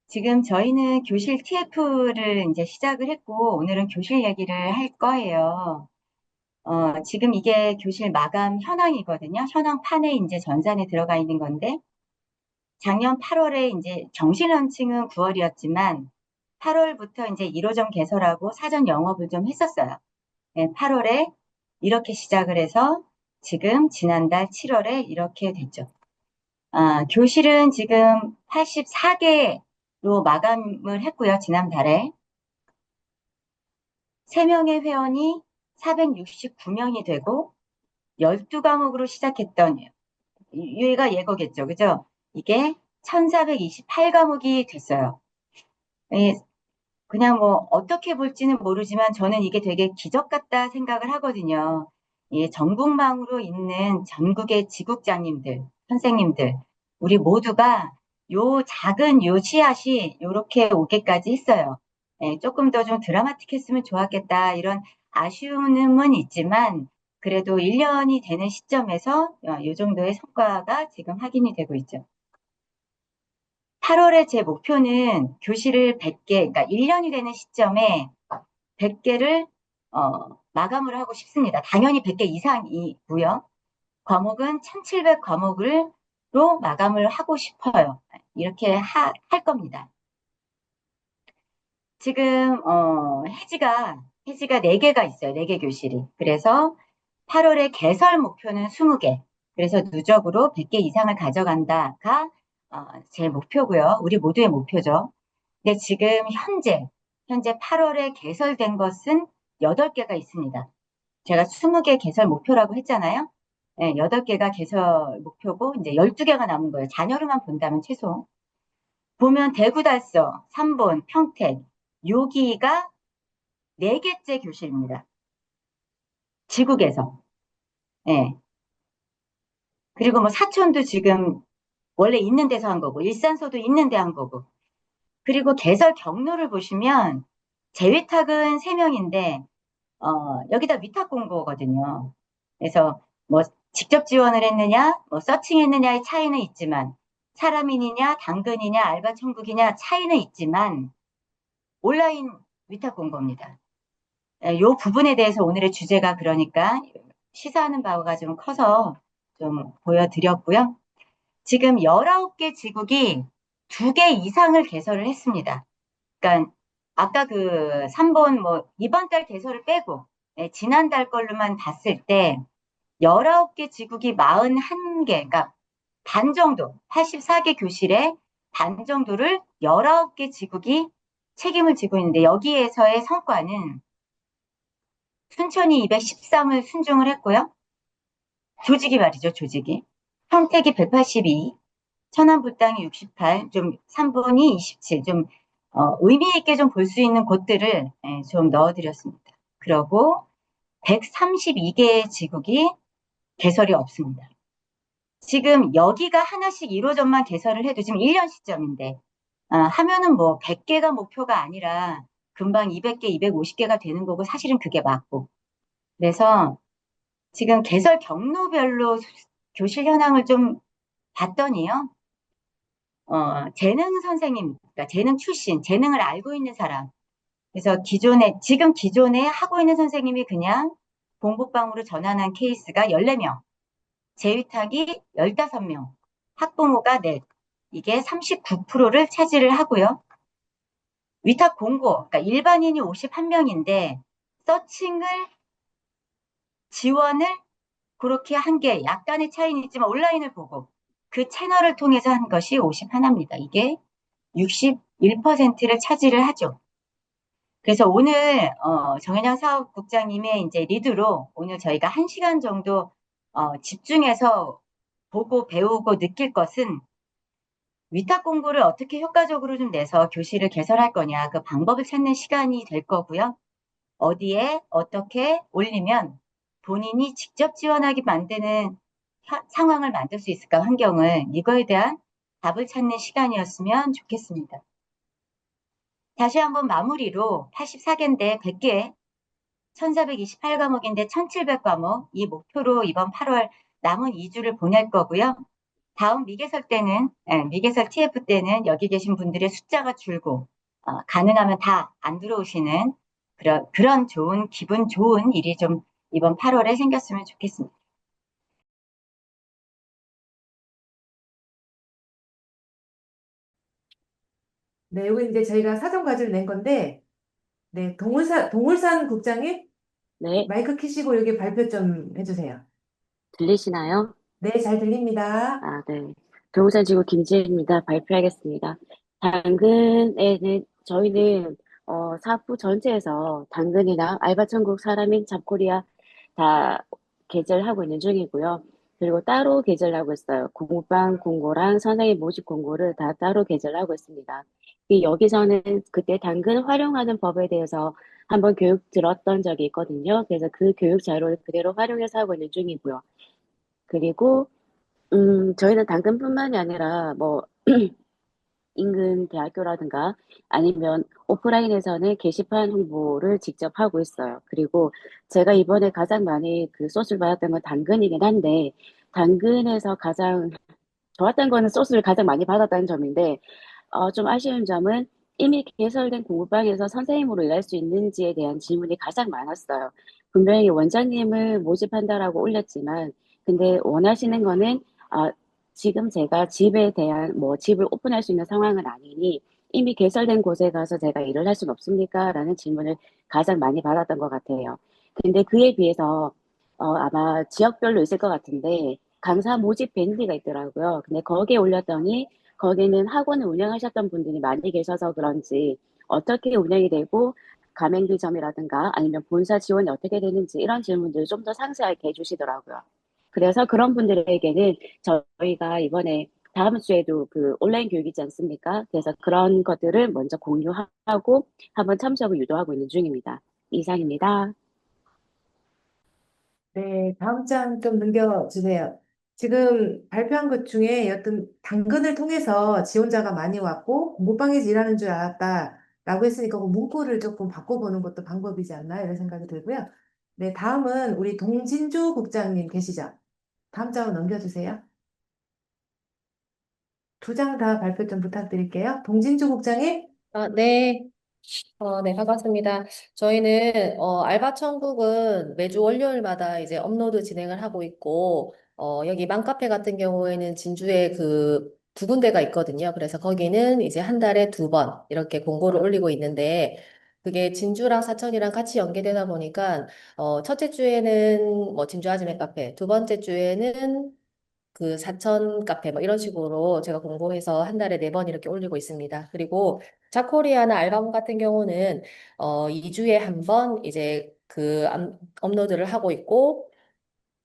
지금 저희는 교실 TF를 이제 시작을 했고, 오늘은 교실 얘기를 할 거예요. 지금 이게 교실 마감 현황이거든요. 현황판에 이제 전산에 들어가 있는 건데, 작년 8월에 이제 정식 런칭은 9월이었지만, 8월부터 이제 1호점 개설하고 사전 영업을 좀 했었어요. 네, 8월에 이렇게 시작을 해서 지금 지난달 7월에 이렇게 됐죠. 교실은 지금 84개로 마감을 했고요. 지난달에. 3명의 회원이 469명이 되고 12과목으로 시작했던 얘가 예거겠죠. 그죠? 이게 1428과목이 됐어요. 예, 그냥 뭐 어떻게 볼지는 모르지만 저는 이게 되게 기적 같다 생각을 하거든요. 예, 전국망으로 있는 전국의 지국장님들, 선생님들, 우리 모두가 요 작은 요 씨앗이 요렇게 오게까지 했어요. 예, 조금 더 좀 드라마틱했으면 좋았겠다 이런 아쉬움은 있지만 그래도 1년이 되는 시점에서 요 정도의 성과가 지금 확인이 되고 있죠. 8월에 제 목표는 교실을 100개, 그러니까 1년이 되는 시점에 100개를 마감을 하고 싶습니다. 당연히 100개 이상이고요. 과목은 1700 과목으로 마감을 하고 싶어요. 이렇게 할 겁니다. 지금 해지가 4개가 있어요. 4개 교실이. 그래서 8월에 개설 목표는 20개. 그래서 누적으로 100개 이상을 가져간다가 제 목표고요. 우리 모두의 목표죠. 근데 지금 현재 8월에 개설된 것은 8개가 있습니다. 제가 20개 개설 목표라고 했잖아요. 네, 8개가 개설 목표고 이제 12개가 남은 거예요. 자녀로만 본다면 최소. 보면 대구달서, 삼본, 평택, 여기가 4개째 교실입니다. 지국에서. 예. 그리고 뭐 사촌도 지금 원래 있는 데서 한 거고, 일산소도 있는 데 한 거고. 그리고 개설 경로를 보시면 재위탁은 3명인데 여기다 위탁 공고거든요. 그래서 뭐 직접 지원을 했느냐, 뭐 서칭했느냐의 차이는 있지만 사람인이냐, 당근이냐, 알바 천국이냐 차이는 있지만 온라인 위탁 공고입니다. 이 부분에 대해서 오늘의 주제가 그러니까 시사하는 바가 좀 커서 좀 보여드렸고요. 지금 19개 지국이 2개 이상을 개설을 했습니다. 그러니까 아까 그 3번 뭐 이번 달 개설을 빼고 지난달 걸로만 봤을 때 19개 지국이 41개, 그러니까 반 정도, 84개 교실에 반 정도를 19개 지국이 책임을 지고 있는데 여기에서의 성과는 순천이 213을 순종을 했고요. 조직이 말이죠, 조직이. 평택이 182, 천안 불당이 68, 좀 3번이 27, 좀 의미 있게 좀 볼 수 있는 곳들을 좀 넣어드렸습니다. 그리고 132개의 지국이 개설이 없습니다. 지금 여기가 하나씩 1호점만 개설을 해도 지금 1년 시점인데 하면은 뭐 100개가 목표가 아니라 금방 200개, 250개가 되는 거고 사실은 그게 맞고 그래서 지금 개설 경로별로 교실 현황을 좀 봤더니요. 재능 선생님, 그러니까 재능 출신, 재능을 알고 있는 사람. 그래서 지금 기존에 하고 있는 선생님이 그냥 공부방으로 전환한 케이스가 14명, 재위탁이 15명, 학부모가 넷. 이게 39%를 차지를 하고요. 위탁 공고, 그러니까 일반인이 51명인데, 서칭을, 지원을 그렇게 한 게 약간의 차이는 있지만 온라인을 보고 그 채널을 통해서 한 것이 51입니다. 이게 61%를 차지를 하죠. 그래서 오늘 정현영 사업국장님의 이제 리드로 오늘 저희가 1시간 정도 집중해서 보고 배우고 느낄 것은 위탁 공고를 어떻게 효과적으로 좀 내서 교실을 개설할 거냐 그 방법을 찾는 시간이 될 거고요. 어디에 어떻게 올리면 본인이 직접 지원하게 만드는 상황을 만들 수 있을까 환경을 이거에 대한 답을 찾는 시간이었으면 좋겠습니다. 다시 한번 마무리로 84개인데 100개, 1428과목인데 1700과목 이 목표로 이번 8월 남은 2주를 보낼 거고요. 다음 미개설 때는, 미개설 TF 때는 여기 계신 분들의 숫자가 줄고, 가능하면 다 안 들어오시는 그런 좋은, 기분 좋은 일이 좀 이번 8월에 생겼으면 좋겠습니다. 네, 여기 이제 저희가 사전 과제를 낸 건데, 네, 동물산 국장님, 네, 마이크 켜시고 여기 발표 좀 해주세요. 들리시나요? 네, 잘 들립니다. 아, 네. 동산지구 김지혜입니다. 발표하겠습니다. 당근에는, 저희는, 사업부 전체에서 당근이나 알바천국, 사람인 잡코리아 다 개설하고 있는 중이고요. 그리고 따로 개설하고 있어요. 공부방 공고랑 선생님 모집 공고를 다 따로 개설하고 있습니다. 여기서는 그때 당근 활용하는 법에 대해서 한번 교육 들었던 적이 있거든요. 그래서 그 교육 자료를 그대로 활용해서 하고 있는 중이고요. 그리고 저희는 당근뿐만이 아니라 뭐 인근 대학교라든가 아니면 오프라인에서는 게시판 홍보를 직접 하고 있어요. 그리고 제가 이번에 가장 많이 그 소스를 받았던 건 당근이긴 한데 당근에서 가장 좋았던 거는 소스를 가장 많이 받았다는 점인데 좀 아쉬운 점은 이미 개설된 공부방에서 선생님으로 일할 수 있는지에 대한 질문이 가장 많았어요. 분명히 원장님을 모집한다라고 올렸지만, 근데 원하시는 거는, 아, 지금 제가 집에 대한, 뭐, 집을 오픈할 수 있는 상황은 아니니, 이미 개설된 곳에 가서 제가 일을 할 수는 없습니까? 라는 질문을 가장 많이 받았던 것 같아요. 근데 그에 비해서, 아마 지역별로 있을 것 같은데, 강사 모집 밴드가 있더라고요. 근데 거기에 올렸더니, 거기는 학원을 운영하셨던 분들이 많이 계셔서 그런지 어떻게 운영이 되고 가맹비점이라든가 아니면 본사 지원이 어떻게 되는지 이런 질문들을 좀 더 상세하게 해주시더라고요. 그래서 그런 분들에게는 저희가 이번에 다음 주에도 그 온라인 교육이지 않습니까? 그래서 그런 것들을 먼저 공유하고 한번 참석을 유도하고 있는 중입니다. 이상입니다. 네, 다음 장 좀 넘겨주세요. 지금 발표한 것 중에 여튼 당근을 통해서 지원자가 많이 왔고 공부방에서 일하는 줄 알았다라고 했으니까 그 문구를 조금 바꿔보는 것도 방법이지 않나 이런 생각이 들고요. 네, 다음은 우리 동진주 국장님 계시죠? 다음 장을 넘겨주세요. 두 장 다 발표 좀 부탁드릴게요. 동진주 국장님? 네. 네, 반갑습니다. 저희는, 알바 천국은 매주 월요일마다 이제 업로드 진행을 하고 있고, 여기 맘카페 같은 경우에는 진주에 그 두 군데가 있거든요. 그래서 거기는 이제 한 달에 두 번 이렇게 공고를 올리고 있는데, 그게 진주랑 사천이랑 같이 연계되다 보니까, 첫째 주에는 뭐 진주 아지매 카페, 두 번째 주에는 그 사천 카페 뭐 이런 식으로 제가 공고해서 한 달에 네 번 이렇게 올리고 있습니다. 그리고 자코리아나 알바몬 같은 경우는 2주에 한 번 이제 업로드를 하고 있고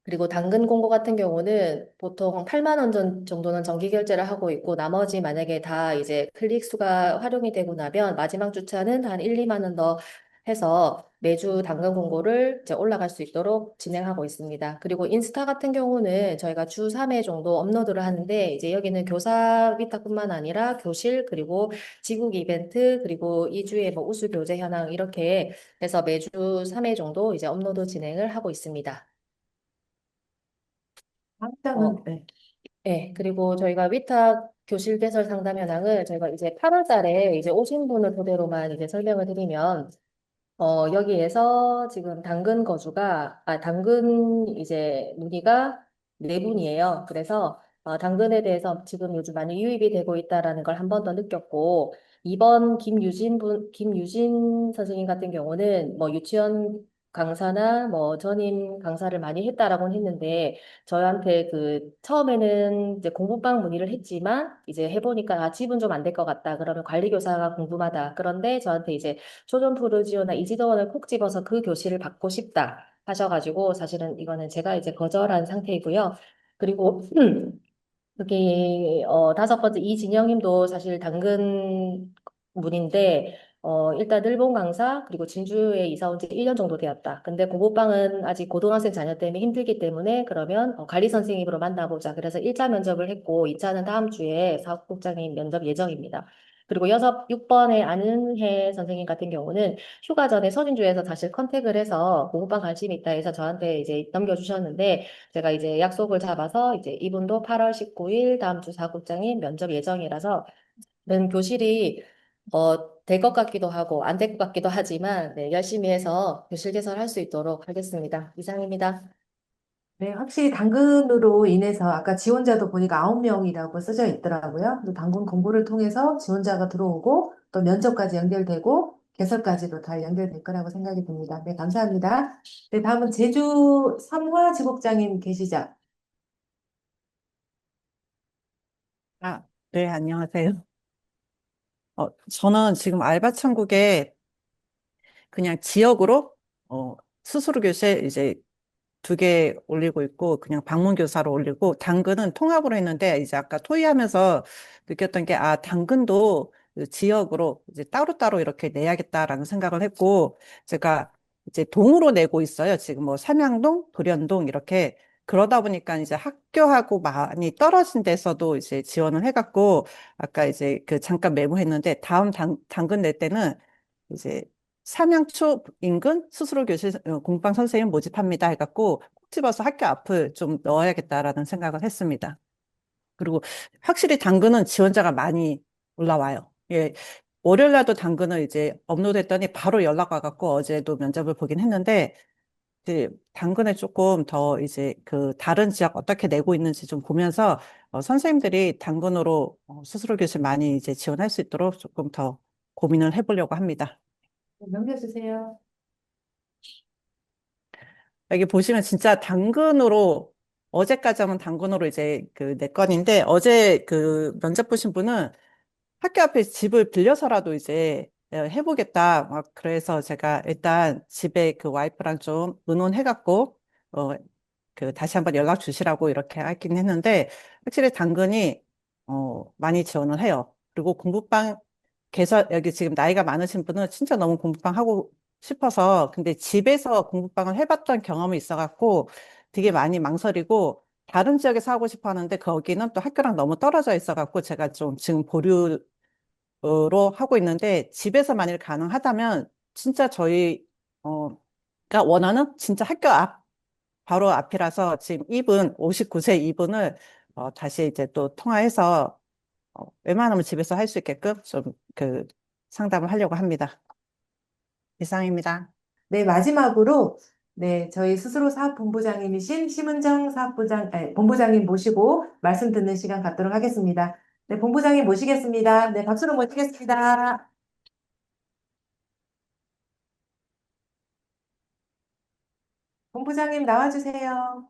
그리고 당근 공고 같은 경우는 보통 8만 원 정도는 정기 결제를 하고 있고 나머지 만약에 다 이제 클릭 수가 활용이 되고 나면 마지막 주차는 한 1, 2만 원 더 해서 매주 당근 공고를 이제 올라갈 수 있도록 진행하고 있습니다. 그리고 인스타 같은 경우는 저희가 주 3회 정도 업로드를 하는데 이제 여기는 교사 위탁뿐만 아니라 교실 그리고 지국 이벤트 그리고 2주에 뭐 우수 교재 현황 이렇게 해서 매주 3회 정도 이제 업로드 진행을 하고 있습니다. 다음 장은 어, 네. 네, 그리고 저희가 위탁 교실 개설 상담 현황을 저희가 이제 8월 달에 이제 오신 분을 토대로만 이제 설명을 드리면 여기에서 지금 당근 이제 문의가 네 분이에요. 그래서 당근에 대해서 지금 요즘 많이 유입이 되고 있다라는 걸 한 번 더 느꼈고, 이번 김유진 선생님 같은 경우는 뭐 유치원 강사나 뭐 전임 강사를 많이 했다라고는 했는데, 저한테 처음에는 이제 공부방 문의를 했지만, 이제 해보니까, 집은 좀 안 될 것 같다. 그러면 관리교사가 궁금하다. 그런데 저한테 이제 초전 프로지오나 이지도원을 콕 집어서 그 교실을 받고 싶다 하셔가지고 사실은 이거는 제가 이제 거절한 상태이고요. 그리고 그게 다섯 번째 이진영님도 사실 당근 분인데 일단 일본 강사 그리고 진주에 이사 온 지 1년 정도 되었다. 근데 공부방은 아직 고등학생 자녀 때문에 힘들기 때문에 그러면 관리 선생님으로 만나보자. 그래서 1차 면접을 했고 2차는 다음 주에 사업국장님 면접 예정입니다. 그리고 6번의 안은혜 선생님 같은 경우는 휴가 전에 서진주에서 다시 컨택을 해서 공부방 관심이 있다 해서 저한테 이제 넘겨주셨는데 제가 이제 약속을 잡아서 이제 이분도 8월 19일 다음 주 사국장인 면접 예정이라서 교실이 될 것 같기도 하고 안 될 것 같기도 하지만 네, 열심히 해서 교실 개설할 수 있도록 하겠습니다. 이상입니다. 네, 확실히 당근으로 인해서 아까 지원자도 보니까 9명이라고 써져 있더라고요. 또 당근 공고를 통해서 지원자가 들어오고 또 면접까지 연결되고 개설까지도 다 연결될 거라고 생각이 듭니다. 네, 감사합니다. 네, 다음은 제주 삼화 지국장님 계시죠? 네, 안녕하세요. 저는 지금 알바천국에 그냥 지역으로, 스스로 교실 이제 2개 올리고 있고, 그냥 방문 교사로 올리고, 당근은 통합으로 했는데, 이제 아까 토의하면서 느꼈던 게, 당근도 그 지역으로 이제 따로따로 이렇게 내야겠다라는 생각을 했고, 제가 이제 동으로 내고 있어요. 지금 뭐 삼양동, 돌연동 이렇게. 그러다 보니까 이제 학교하고 많이 떨어진 데서도 이제 지원을 해갖고, 아까 이제 그 잠깐 메모했는데, 다음 당근 낼 때는 이제 삼양초 인근 스스로 교실 공방 선생님 모집합니다 해갖고 콕 집어서 학교 앞을 좀 넣어야겠다라는 생각을 했습니다. 그리고 확실히 당근은 지원자가 많이 올라와요. 예. 월요일 날도 당근을 이제 업로드했더니 바로 연락 와갖고 어제도 면접을 보긴 했는데 이제 당근에 조금 더 이제 그 다른 지역 어떻게 내고 있는지 좀 보면서 선생님들이 당근으로 스스로 교실 많이 이제 지원할 수 있도록 조금 더 고민을 해보려고 합니다. 네, 넘겨주세요. 여기 보시면 진짜 당근으로 어제까지 하면 당근으로 이제 그 내 건인데 어제 그 면접 보신 분은 학교 앞에 집을 빌려서라도 이제 해보겠다 막 그래서 제가 일단 집에 그 와이프랑 좀 의논해갖고 어 그 다시 한번 연락 주시라고 이렇게 하긴 했는데 확실히 당근이 많이 지원을 해요. 그리고 공부방 개설 여기 지금 나이가 많으신 분은 진짜 너무 공부방 하고 싶어서 근데 집에서 공부방을 해봤던 경험이 있어갖고 되게 많이 망설이고 다른 지역에서 하고 싶어 하는데 거기는 또 학교랑 너무 떨어져 있어갖고 제가 좀 지금 보류로 하고 있는데 집에서 만일 가능하다면 진짜 저희 가 원하는 진짜 학교 앞 바로 앞이라서 지금 59세 이분을 다시 이제 또 통화해서 웬만하면 집에서 할 수 있게끔 좀 그 상담을 하려고 합니다. 이상입니다. 네, 마지막으로 네, 저희 스스로 사업본부장님이신 심은정 본부장님 모시고 말씀 듣는 시간 갖도록 하겠습니다. 네, 본부장님 모시겠습니다. 네, 박수로 모시겠습니다. 본부장님 나와주세요.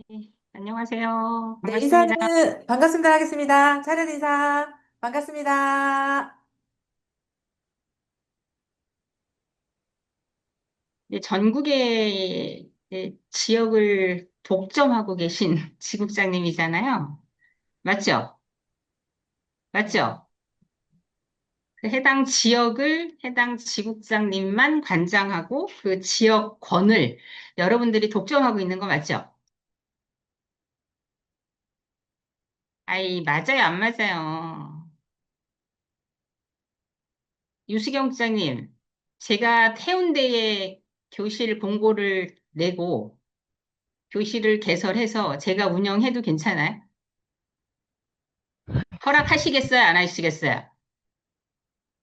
네, 안녕하세요. 네, 반갑습니다. 인사는 반갑습니다 하겠습니다. 차렷 인사 반갑습니다. 네, 전국의 지역을 독점하고 계신 지국장님이잖아요. 맞죠? 맞죠? 그 해당 지역을 해당 지국장님만 관장하고 그 지역권을 여러분들이 독점하고 있는 거 맞죠? 아이, 맞아요, 안 맞아요? 유수경 국장님, 제가 해운대에 교실 공고를 내고 교실을 개설해서 제가 운영해도 괜찮아요? 허락하시겠어요? 안 하시겠어요?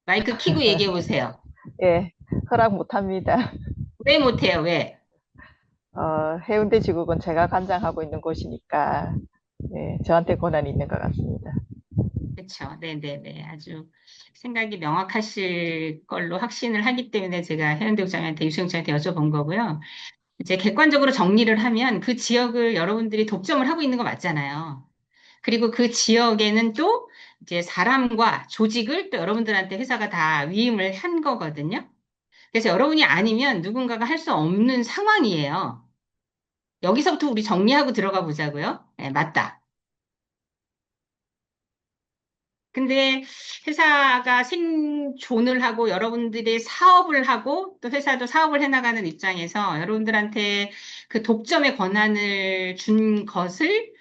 마이크 켜고 얘기해 보세요. 예, 허락 못합니다. 왜 못해요? 왜? 해운대 지국은 제가 관장하고 있는 곳이니까, 예, 저한테 권한이 있는 것 같습니다. 그렇죠. 네네네. 아주 생각이 명확하실 걸로 확신을 하기 때문에 제가 해운대 국장한테 유수영 국장한테 여쭤본 거고요. 이제 객관적으로 정리를 하면 그 지역을 여러분들이 독점을 하고 있는 거 맞잖아요. 그리고 그 지역에는 또 이제 사람과 조직을 또 여러분들한테 회사가 다 위임을 한 거거든요. 그래서 여러분이 아니면 누군가가 할 수 없는 상황이에요. 여기서부터 우리 정리하고 들어가 보자고요. 네, 맞다. 근데 회사가 생존을 하고 여러분들의 사업을 하고 또 회사도 사업을 해나가는 입장에서 여러분들한테 그 독점의 권한을 준 것을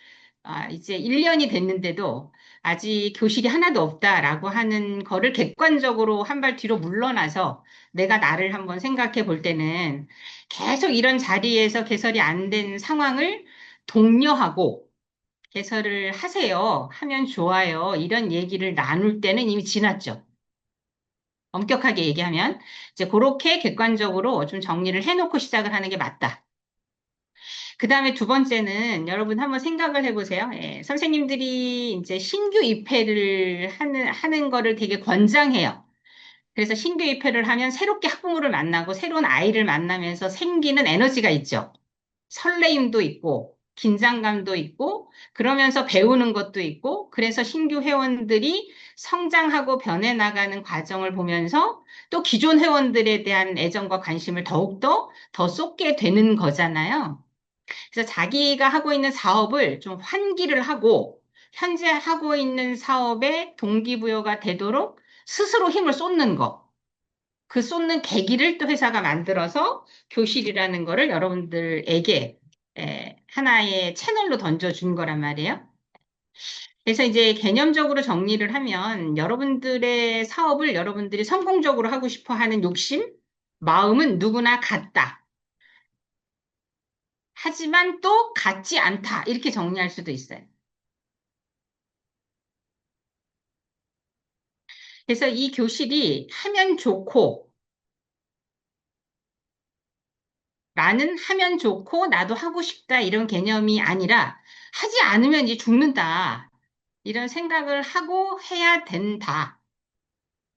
이제 1년이 됐는데도 아직 교실이 하나도 없다라고 하는 거를 객관적으로 한 발 뒤로 물러나서 내가 나를 한번 생각해 볼 때는 계속 이런 자리에서 개설이 안 된 상황을 독려하고 개설을 하세요. 하면 좋아요. 이런 얘기를 나눌 때는 이미 지났죠. 엄격하게 얘기하면 이제 그렇게 객관적으로 좀 정리를 해놓고 시작을 하는 게 맞다. 그 다음에 두 번째는 여러분 한번 생각을 해보세요. 예, 선생님들이 이제 신규 입회를 하는 거를 되게 권장해요. 그래서 신규 입회를 하면 새롭게 학부모를 만나고 새로운 아이를 만나면서 생기는 에너지가 있죠. 설레임도 있고, 긴장감도 있고, 그러면서 배우는 것도 있고, 그래서 신규 회원들이 성장하고 변해나가는 과정을 보면서 또 기존 회원들에 대한 애정과 관심을 더욱더 더 쏟게 되는 거잖아요. 그래서 자기가 하고 있는 사업을 좀 환기를 하고, 현재 하고 있는 사업에 동기부여가 되도록 스스로 힘을 쏟는 거. 그 쏟는 계기를 또 회사가 만들어서 교실이라는 거를 여러분들에게 하나의 채널로 던져준 거란 말이에요. 그래서 이제 개념적으로 정리를 하면 여러분들의 사업을 여러분들이 성공적으로 하고 싶어 하는 욕심, 마음은 누구나 같다. 하지만 또 같지 않다. 이렇게 정리할 수도 있어요. 그래서 이 교실이 하면 좋고, 나는 하면 좋고, 나도 하고 싶다. 이런 개념이 아니라, 하지 않으면 이제 죽는다. 이런 생각을 하고 해야 된다.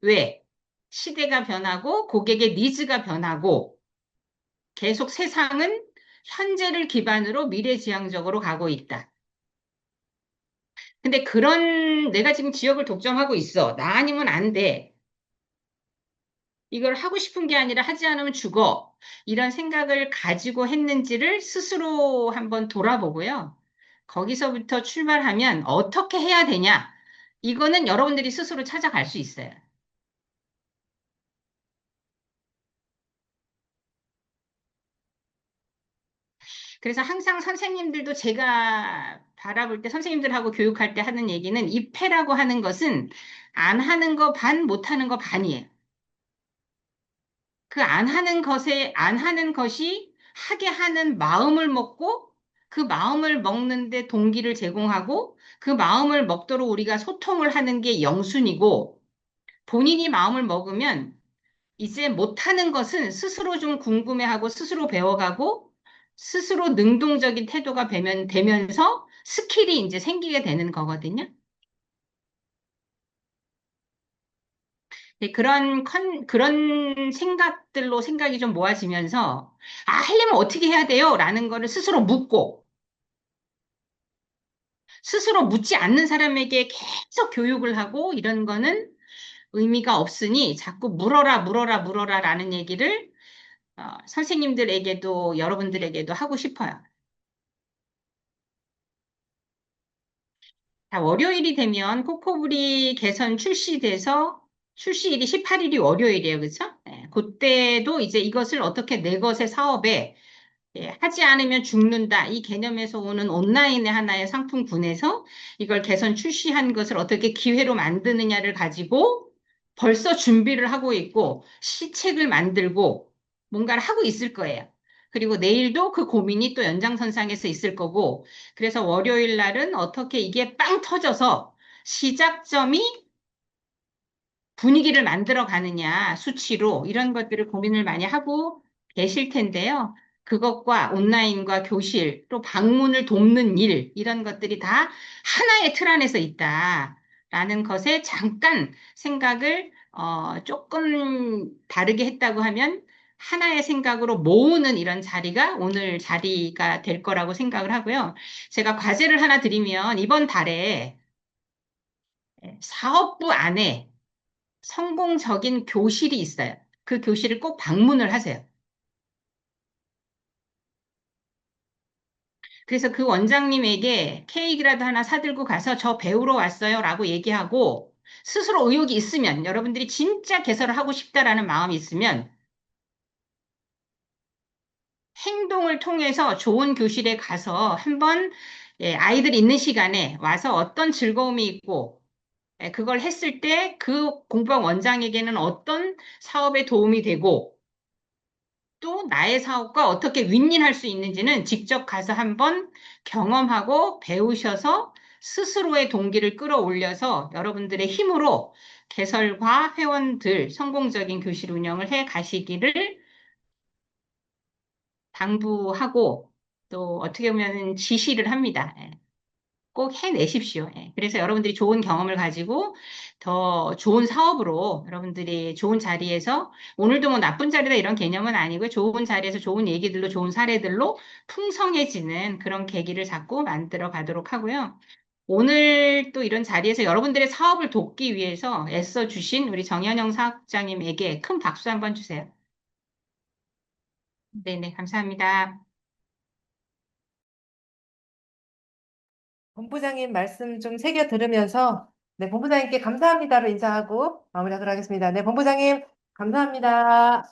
왜? 시대가 변하고 고객의 니즈가 변하고 계속 세상은 현재를 기반으로 미래지향적으로 가고 있다. 근데 그런 내가 지금 지역을 독점하고 있어. 나 아니면 안 돼. 이걸 하고 싶은 게 아니라 하지 않으면 죽어. 이런 생각을 가지고 했는지를 스스로 한번 돌아보고요. 거기서부터 출발하면 어떻게 해야 되냐? 이거는 여러분들이 스스로 찾아갈 수 있어요. 그래서 항상 선생님들도 제가 바라볼 때 선생님들하고 교육할 때 하는 얘기는 입회라고 하는 것은 안 하는 거 반, 못 하는 거 반이에요. 그 안 하는 것이 하게 하는 마음을 먹고 그 마음을 먹는데 동기를 제공하고 그 마음을 먹도록 우리가 소통을 하는 게 영순이고 본인이 마음을 먹으면 이제 못하는 것은 스스로 좀 궁금해하고 스스로 배워가고 스스로 능동적인 태도가 되면서 스킬이 이제 생기게 되는 거거든요. 네, 그런 생각들로 생각이 좀 모아지면서, 하려면 어떻게 해야 돼요? 라는 거를 스스로 묻고, 스스로 묻지 않는 사람에게 계속 교육을 하고 이런 거는 의미가 없으니 자꾸 물어라 라는 얘기를 선생님들에게도 여러분들에게도 하고 싶어요. 자, 월요일이 되면 코코부리 개선 출시돼서 출시일이 18일이 월요일이에요. 그렇죠? 네, 그때도 이제 이것을 어떻게 내 것의 사업에 하지 않으면 죽는다. 이 개념에서 오는 온라인의 하나의 상품군에서 이걸 개선 출시한 것을 어떻게 기회로 만드느냐를 가지고 벌써 준비를 하고 있고 시책을 만들고 뭔가를 하고 있을 거예요. 그리고 내일도 그 고민이 또 연장선상에서 있을 거고 그래서 월요일 날은 어떻게 이게 빵 터져서 시작점이 분위기를 만들어 가느냐, 수치로 이런 것들을 고민을 많이 하고 계실 텐데요. 그것과 온라인과 교실, 또 방문을 돕는 일, 이런 것들이 다 하나의 틀 안에서 있다라는 것에 잠깐 생각을 조금 다르게 했다고 하면 하나의 생각으로 모으는 이런 자리가 오늘 자리가 될 거라고 생각을 하고요. 제가 과제를 하나 드리면 이번 달에 사업부 안에 성공적인 교실이 있어요. 그 교실을 꼭 방문을 하세요. 그래서 그 원장님에게 케이크라도 하나 사들고 가서 저 배우러 왔어요 라고 얘기하고 스스로 의욕이 있으면 여러분들이 진짜 개설을 하고 싶다라는 마음이 있으면 행동을 통해서 좋은 교실에 가서 한번 예, 아이들 있는 시간에 와서 어떤 즐거움이 있고, 예, 그걸 했을 때 그 공부방 원장에게는 어떤 사업에 도움이 되고, 또 나의 사업과 어떻게 윈윈할 수 있는지는 직접 가서 한번 경험하고 배우셔서 스스로의 동기를 끌어올려서 여러분들의 힘으로 개설과 회원들 성공적인 교실 운영을 해 가시기를 당부하고 또 어떻게 보면 지시를 합니다. 예. 꼭 해내십시오. 예. 그래서 여러분들이 좋은 경험을 가지고 더 좋은 사업으로 여러분들이 좋은 자리에서 오늘도 뭐 나쁜 자리다 이런 개념은 아니고 좋은 자리에서 좋은 얘기들로 좋은 사례들로 풍성해지는 그런 계기를 자꾸 만들어 가도록 하고요. 오늘 또 이런 자리에서 여러분들의 사업을 돕기 위해서 애써 주신 우리 정현영 사업장님에게 큰 박수 한번 주세요. 네네, 감사합니다. 본부장님 말씀 좀 새겨 들으면서 네, 본부장님께 감사합니다로 인사하고 마무리하도록 하겠습니다. 네, 본부장님 감사합니다.